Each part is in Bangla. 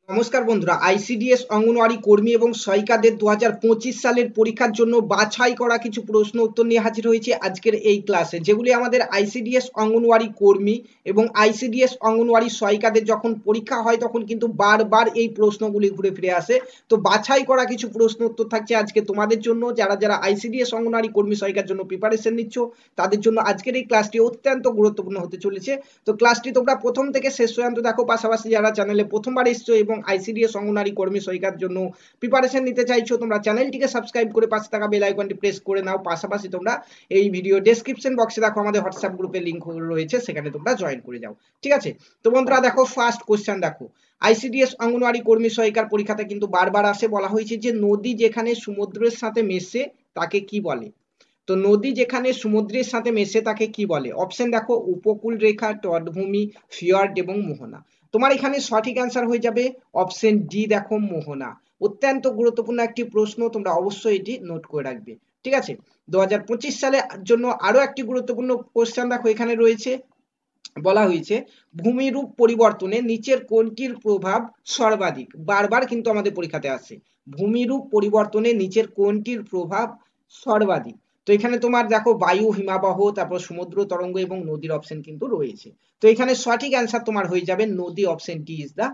নমস্কার বন্ধুরা, আইসিডিএস অঙ্গনওয়াড়ি কর্মী এবং সহায়িকাদের 2025 সালের পরীক্ষার জন্য বাছাই করা কিছু প্রশ্ন উত্তর নিয়ে হাজির হয়েছে আজকের এই ক্লাসে, যেগুলি আমাদের আইসিডিএস অঙ্গনওয়াড়ি কর্মী এবং আইসিডিএস অঙ্গনওয়াড়ি সহায়িকাদের যখন পরীক্ষা হয় তখন কিন্তু বারবার এই প্রশ্নগুলি ঘুরে ফিরে আসে। তো বাছাই করা কিছু প্রশ্ন উত্তর থাকছে আজকে তোমাদের জন্য, যারা যারা আইসিডিএস অঙ্গনওয়াড়ি কর্মী সহায়িকার জন্য প্রিপারেশন নিচ্ছ তাদের জন্য আজকের এই ক্লাসটি অত্যন্ত গুরুত্বপূর্ণ হতে চলেছে। তো ক্লাসটি তোমরা প্রথম থেকে শেষ পর্যন্ত দেখো, পাশাপাশি যারা চ্যানেলে প্রথমবার এসছো এবং আইসিডিএস অঙ্গনওয়াড়ি কর্মী সহায়িকার জন্য প্রিপারেশন নিতে চাইছো, তোমরা চ্যানেলটিকে সাবস্ক্রাইব করে পাশে থাকা বেল আইকনটি প্রেস করে নাও। পাশাপাশি তোমরা এই ভিডিও ডেসক্রিপশন বক্সে দেখো আমাদের হোয়াটসঅ্যাপ গ্রুপের লিংক রয়েছে, সেখানে তোমরা জয়েন করে যাও। ঠিক আছে, তো বন্ধুরা দেখো ফার্স্ট কোশ্চেন দেখো, আইসিডিএস অঙ্গনওয়াড়ি কর্মী সহায়িকার পরীক্ষাতে কিন্তু বারবার আসে, বলা হয়েছে যে নদী যেখানে সমুদ্রের সাথে মেশে তাকে কি বলে? তো নদী যেখানে সমুদ্রের সাথে মেশে তাকে কি বলে? অপশন দেখো, উপকূল রেখা, তটভূমি, ফিয়ার্ড এবং মোহনা। তোমার এখানে সঠিক অ্যান্সার হয়ে যাবে অপশন ডি, দেখো মোহনা। অত্যন্ত গুরুত্বপূর্ণ একটি প্রশ্ন, তোমরা অবশ্যই এটি নোট করে রাখবে। ঠিক আছে, 2025 সালের জন্য আরো একটি গুরুত্বপূর্ণ কোশ্চেন দেখো এখানে রয়েছে, বলা হয়েছে ভূমিরূপ পরিবর্তনে নিচের কোনটির প্রভাব সর্বাধিক? বারবার কিন্তু আমাদের পরীক্ষাতে আসে, ভূমিরূপ পরিবর্তনে নিচের কোনটির প্রভাব সর্বাধিক? তো এখানে তোমার দেখো বায়ু, হিমাবহ, তারপর সমুদ্র তরঙ্গ এবং নদীর অপশন কিন্তু রয়েছে। তো এখানে সঠিক অ্যান্সার তোমার হয়ে যাবে নদী, option d is the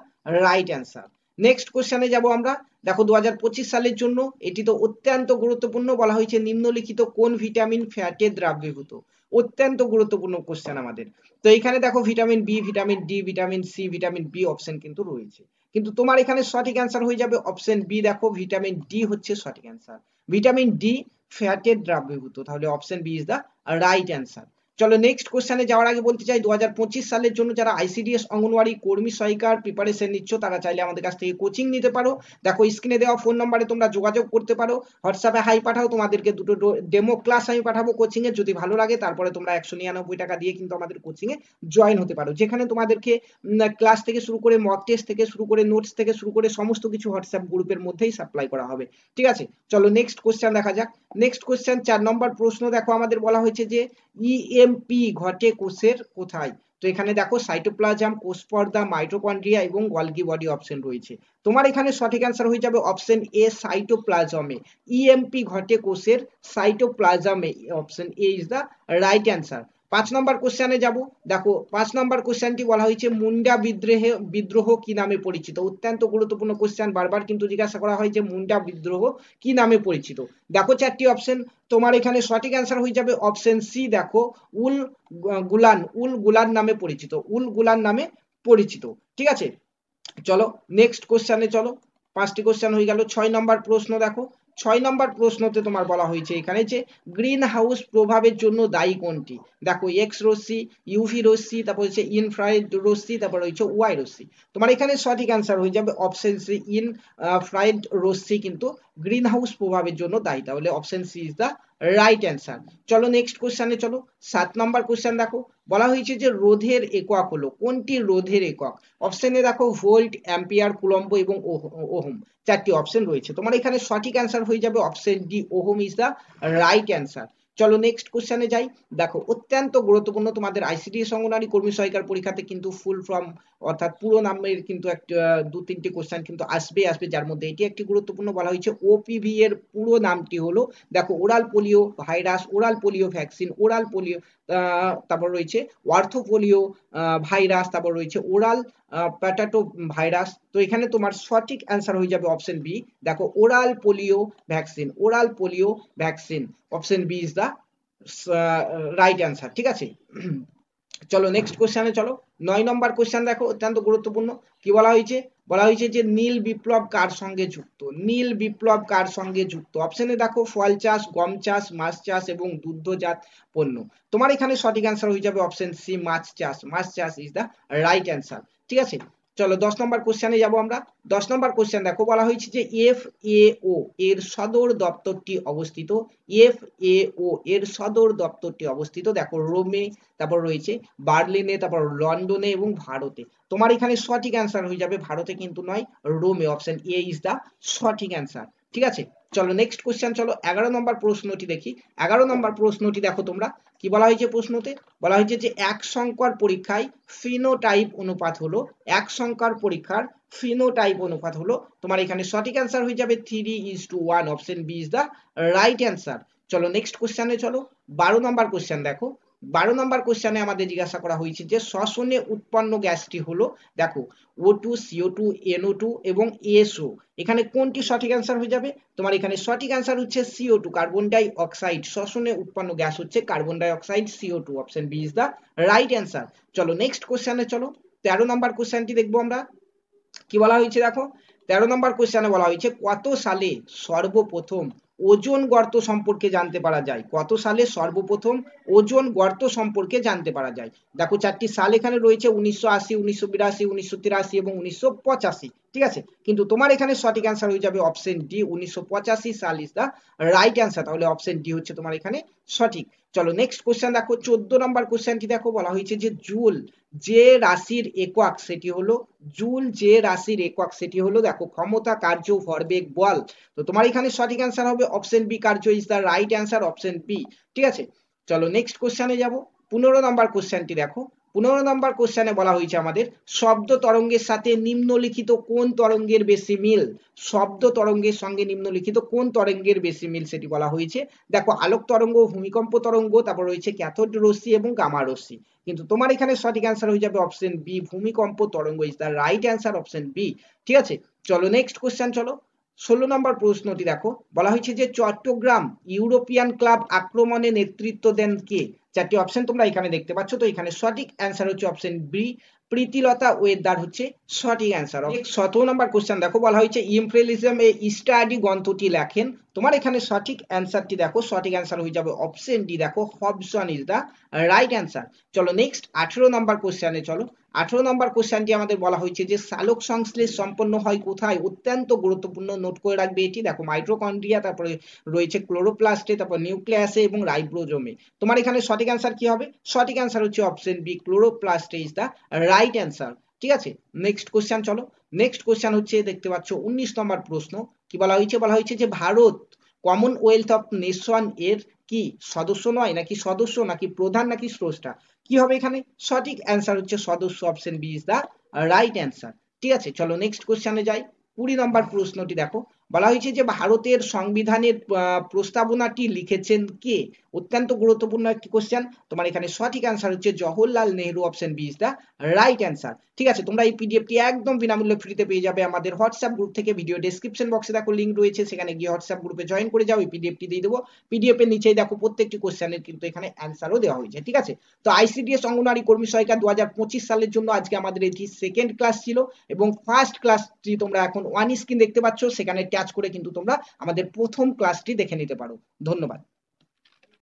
right answer. Next কোশ্চেনে যাব আমরা। দেখো 2025 সালের জন্য এটি তো অত্যন্ত গুরুত্বপূর্ণ, বলা হয়েছে নিম্নলিখিত কোন ভিটামিন ফ্যাটে দ্রাবীভূত? অত্যন্ত গুরুত্বপূর্ণ কোশ্চেন আমাদের। তো এখানে দেখো vitamin b, vitamin d, vitamin c, vitamin b option কিন্তু রয়েছে, কিন্তু তোমার এখানে সঠিক অ্যান্সার হয়ে যাবে অপশন বি, দেখো ভিটামিন ডি হচ্ছে সঠিক অ্যান্সার। ভিটামিন ডি ফ্যাটের দ্রাবীভূত, তাহলে option b is the right answer. চলো নেক্সট কোশ্চেনে যাওয়ার আগে বলতে চাই, 2025 সালের জন্য যারা আইসিডিএস অঙ্গনওয়াড়ি কর্মী সহায়িকার প্রিপারেশন নিচ্ছ তারা চাইলে আমাদের কাছ থেকে কোচিং নিতে পারো। দেখো স্ক্রিনে দেওয়া ফোন নম্বরে তোমরা যোগাযোগ করতে পারো, হোয়াটসঅ্যাপে হাই পাঠাও, তোমাদেরকে দুটো ডেমো ক্লাস আমি পাঠাবো কোচিং এর, যদি ভালো লাগে তারপরে তোমরা 199 টাকা দিয়ে কিন্তু আমাদের কোচিং এ জয়েন হতে পারো, যেখানে তোমাদেরকে ক্লাস থেকে শুরু করে মক টেস্ট থেকে শুরু করে নোটস থেকে শুরু করে সমস্ত কিছু হোয়াটসঅ্যাপ গ্রুপের মধ্যেই সাপ্লাই করা হবে। ঠিক আছে, চলো নেক্সট কোশ্চেন দেখা যাক। নেক্সট কোশ্চেন 4 নম্বর প্রশ্ন দেখো, আমাদের বলা হয়েছে যে ইএমপি ঘটে কোষের কোথায়? তো এখানে দেখো সাইটোপ্লাজম, কোষ পর্দা, মাইটোকন্ড্রিয়া এবং গলগি বডি অপশন রয়েছে। তোমার এখানে সঠিক অ্যান্সার হয়ে যাবে অপশন এ, সাইটোপ্লাজমে। ইএমপি ঘটে কোষের সাইটোপ্লাজমে, option a is the right answer. 5 নম্বর কোশ্চেনে যাব। দেখো 5 নম্বর কোশ্চেনটি বলা হয়েছে মুন্ডা বিদ্রোহ কি নামে পরিচিত? অত্যন্ত গুরুত্বপূর্ণ কোশ্চেন, বারবার কিন্তু জিজ্ঞাসা করা হয় যে মুন্ডা বিদ্রোহ কি নামে পরিচিত? দেখো 4টি অপশন, তোমার এখানে সঠিক অ্যান্সার হয়ে যাবে অপশন সি, দেখো উল গুলান নামে পরিচিত, উল গুলান নামে পরিচিত। ঠিক আছে, চলো নেক্সট কোশ্চেনে চলো। 5টি কোশ্চেন হয়ে গেল। 6 নম্বর প্রশ্ন দেখো, 6 নম্বর প্রশ্নতে তোমার বলা হয়েছে এখানে যে গ্রিন হাউস প্রভাবের জন্য দায়ী কোনটি? দেখো এক্স রশ্মি, ইউভি রশ্মি, তারপর হচ্ছে ইনফ্রারেড রশ্মি, তারপর হচ্ছে ওয়াই রশ্মি। তোমার এখানে সঠিক অ্যান্সার হয়ে যাবে অপশন সি, ইনফ্রারেড রশ্মি কিন্তু গ্রিন হাউস প্রভাবের জন্য দায়ী, তাহলে option c is the right answer. চলো নেক্সট কোশ্চেনে চলো। 7 নম্বর কোশ্চেন দেখো, বলা হয়েছে যে রোধের একক হলো, কোনটি রোধের একক? অপশনে দেখো ভোল্ট, অ্যাম্পিয়ার, কুলম্ব এবং ওহম, 4টি অপশন রয়েছে। তোমার এখানে সঠিক অ্যান্সার হয়ে যাবে option d, ohm is the right answer. চলো নেক্সট কোশ্চেনে যাই। দেখো অত্যন্ত গুরুত্বপূর্ণ, তোমাদের আইসিডিএস অঙ্গনওয়াড়ি কর্মী সহায়িকার পরীক্ষাতে কিন্তু ফুল ফর্ম অর্থাৎ পুরো নামের কিন্তু একটা 2-3টি কোশ্চেন কিন্তু আসবে, যার মধ্যে এটি একটি গুরুত্বপূর্ণ, বলা হয়েছে ওপিভি এর পুরো নামটি হলো, দেখো oral polio virus, oral polio vaccine, oral polio, তারপর রয়েছে অর্থো পোলিও ভাইরাস, তারপর রয়েছে ওরাল প্যাটাটো ভাইরাস। তো এখানে তোমার সঠিক অ্যান্সার হয়ে যাবে অপশন বি, দেখো oral polio vaccine, oral polio vaccine, option b is the right answer. ঠিক আছে, চলো নেক্সট কোশ্চেনে চলো। 9 নম্বর কোশ্চেন দেখো, অত্যন্ত গুরুত্বপূর্ণ। কি বলা হয়েছে? বলা হয়েছে যে নীল বিপ্লব কার সঙ্গে যুক্ত? নীল বিপ্লব কার সঙ্গে যুক্ত? অপশনে দেখো ফল চাষ, গম চাষ, মাছ চাষ এবং দুগ্ধজাত পণ্য। তোমার এখানে সঠিক অ্যান্সার হয়ে যাবে অপশন সি, মাছ চাষ। মাছ চাষ ইজ দা রাইট অ্যান্সার। ঠিক আছে, চলো 10 নম্বর কোশ্চেনে যাব আমরা। 10 নম্বর কোশ্চেন দেখো, বলা হয়েছে যে এফএও এর সদর দপ্তরটি অবস্থিত, এফএও এর সদর দপ্তরটি অবস্থিত দেখো রোমে, তারপর রয়েছে বার্লিনে, তারপর লন্ডনে এবং ভারতে। তোমার এখানে সঠিক অ্যান্সার হয়ে যাবে ভারতে কিন্তু নয়, রোমে, অপশন এ ইজ দা সঠিক অ্যান্সার। ঠিক আছে, চলো নেক্সট কোশ্চেন চলো। 11 নম্বর প্রশ্নটি দেখি। 11 নম্বর প্রশ্নটি দেখো তোমরা, কি বলা হয়েছে প্রশ্নতে? বলা হয়েছে যে এক সংকর পরীক্ষায় ফিনোটাইপ অনুপাত হলো, এক সংকর পরীক্ষার ফিনোটাইপ অনুপাত হলো তোমার এখানে সঠিক অ্যান্সার হয়ে যাবে 3:1, option b is the right answer. চলো নেক্সট কোশ্চেনে চলো। 12 নম্বর কোশ্চেন দেখো। 12 নম্বর কোশ্চেনে আমাদের জিজ্ঞাসা করা হয়েছে যে শ্বসনে উৎপন্ন গ্যাসটি হলো, দেখো O2, CO2, NO2 এবং এসও, এখানে কোনটি সঠিক অ্যান্সার হয়ে যাবে? তোমার এখানে সঠিক অ্যান্সার হচ্ছে CO2, কার্বন ডাই অক্সাইড। শ্বসনে উৎপন্ন গ্যাস হচ্ছে carbon dioxide, CO2, option b is the right answer. চলো নেক্সট কোশ্চেনে চলো। 13 নম্বর কোশ্চেনটি দেখবো আমরা। কি বলা হয়েছে দেখো, 13 নম্বর কোশ্চেনে বলা হয়েছে কত সালে সর্বপ্রথম ওজোন গর্ত সম্পর্কে জানতে পারা যায়? কত সালে সর্বপ্রথম ওজোন গর্ত সম্পর্কে জানতে পারা যায়? দেখো চারটি সাল এখানে রয়েছে, 1980, 1982, 1983 এবং 1985, ঠিক আছে? কিন্তু তোমার এখানে সঠিক অ্যান্সার হয়ে যাবে অপশন ডি, 1985 সাল ইজ দা রাইট অ্যান্সার। তাহলে অপশন ডি হচ্ছে তোমার এখানে সঠিক। চলো নেক্সট কোশ্চেন দেখো। 14 নম্বর কোশ্চেনটি দেখো, বলা হয়েছে যে জুল যে রাশির একক সেটি হলো, জুল যে রাশির একক সেটি হলো দেখো ক্ষমতা, কার্য, ভরবেগ, বল। তো তোমার এখানে সঠিক অ্যান্সার হবে অপশন বি, কার্য is the right answer, option b, ঠিক আছে? চলো নেক্সট কোশ্চেনে যাব। 15 নম্বর কোশ্চেনটি দেখো। 15 নম্বর কোশ্চেনে বলা হয়েছে আমাদের শব্দ তরঙ্গের সাথে নিম্নলিখিত কোন তরঙ্গের বেশি মিল? শব্দ তরঙ্গের সঙ্গে নিম্নলিখিত কোন তরঙ্গের বেশি মিল সেটি বলা হয়েছে। দেখো আলোক তরঙ্গ, ভূমিকম্প তরঙ্গ, তারপর রয়েছে ক্যাথোড রশ্মি এবং গামা রশ্মি। কিন্তু তোমার এখানে সঠিক অ্যান্সার হয়ে যাবে অপশন বি, ভূমিকম্প তরঙ্গ is the right answer, option b, ঠিক আছে? চলো নেক্সট কোশ্চেন চলো। 16 নম্বর প্রশ্নটি দেখো, বলা হয়েছে যে চট্টগ্রাম ইউরোপিয়ান ক্লাব আক্রমণে নেতৃত্ব দেন কে? চারটি অপশন তোমরা এখানে দেখতে পাচ্ছ। তো এখানে সঠিক অ্যান্সার হচ্ছে অপশন বি, প্রীতিলতা ওয়েদার হচ্ছে সঠিক অ্যান্সার। 17 নম্বর কোশ্চেন দেখো, বলা হয়েছে ইম্পেরিয়ালিজম এ স্টাডি গ্রন্থটি লেখেন। তোমার এখানে সঠিক অ্যান্সারটি দেখো, সঠিক অ্যান্সার হয়ে যাবে অপশন ডি, দেখো Hobson is the right answer. চলো নেক্সট 18 নম্বর কোশ্চেনে চলো। 18 নম্বর কোশ্চেনটি আমাদের বলা হয়েছে যে সালোক সংশ্লেষ সম্পন্ন হয় কোথায়? অত্যন্ত গুরুত্বপূর্ণ, নোট করে রাখবে এটি। দেখো মাইটোকন্ড্রিয়া, তারপরে রয়েছে ক্লোরোপ্লাস্টে, তারপর নিউক্লিয়াসে এবং রাইবোজোমে। তোমার এখানে সঠিক অ্যান্সার কি হবে? সঠিক অ্যান্সার হচ্ছে অপশন বি, ক্লোরোপ্লাস্টে ইজ দা রাইট অ্যান্সার, ঠিক আছে? নেক্সট কোশ্চেন চলো। নেক্সট কোশ্চেন হচ্ছে দেখতে পাচ্ছ 19 নম্বর প্রশ্ন। কি বলা হয়েছে? বলা হয়েছে যে ভারত কমনওয়েলথ অফ নেশন এর কি সদস্য নয়, নাকি সদস্য, নাকি প্রধান, নাকি স্রষ্টা? কি হবে এখানে? সঠিক অ্যান্সার হচ্ছে সদস্য, option b is the right answer, ঠিক আছে? চলো নেক্সট কোশ্চেনে যাই। 20 নম্বর প্রশ্নটি দেখো, বলা হয়েছে যে ভারতের সংবিধানের প্রস্তাবনাটি লিখেছেন কে? অত্যন্ত গুরুত্বপূর্ণ একটি কোশ্চেন। তোমার এখানে সঠিক অ্যান্সার হচ্ছে Jawaharlal Nehru, option b is the right answer, ঠিক আছে? তোমরা এই পিডিএফটি একদম বিনামূল্যে ফ্রিতে পেয়ে যাবে আমাদের হোয়াটসঅ্যাপ গ্রুপ থেকে। ভিডিও ডেসক্রিপশন বক্সে দেখো লিঙ্ক রয়েছে, সেখানে গিয়ে হোয়াটসঅ্যাপ গ্রুপে জয়েন করে যাও। এই পিডিএফটি দিয়ে দেবো। পিডিএফ এর নিচেই দেখো প্রত্যেকটি কোশ্চেনের কিন্তু এখানে অ্যান্সারও দেওয়া হয়েছে, ঠিক আছে? তো আইসিডিএস অঙ্গনওয়াড়ি কর্মী সহায়িকা 2025 সালের জন্য আজকে আমাদের এটি সেকেন্ড ক্লাস ছিল, এবং ফার্স্ট ক্লাসটি তোমরা এখন ওয়ান স্ক্রিন দেখতে পাচ্ছ, সেখানে টাচ করে কিন্তু তোমরা আমাদের প্রথম ক্লাসটি দেখে নিতে পারো। ধন্যবাদ।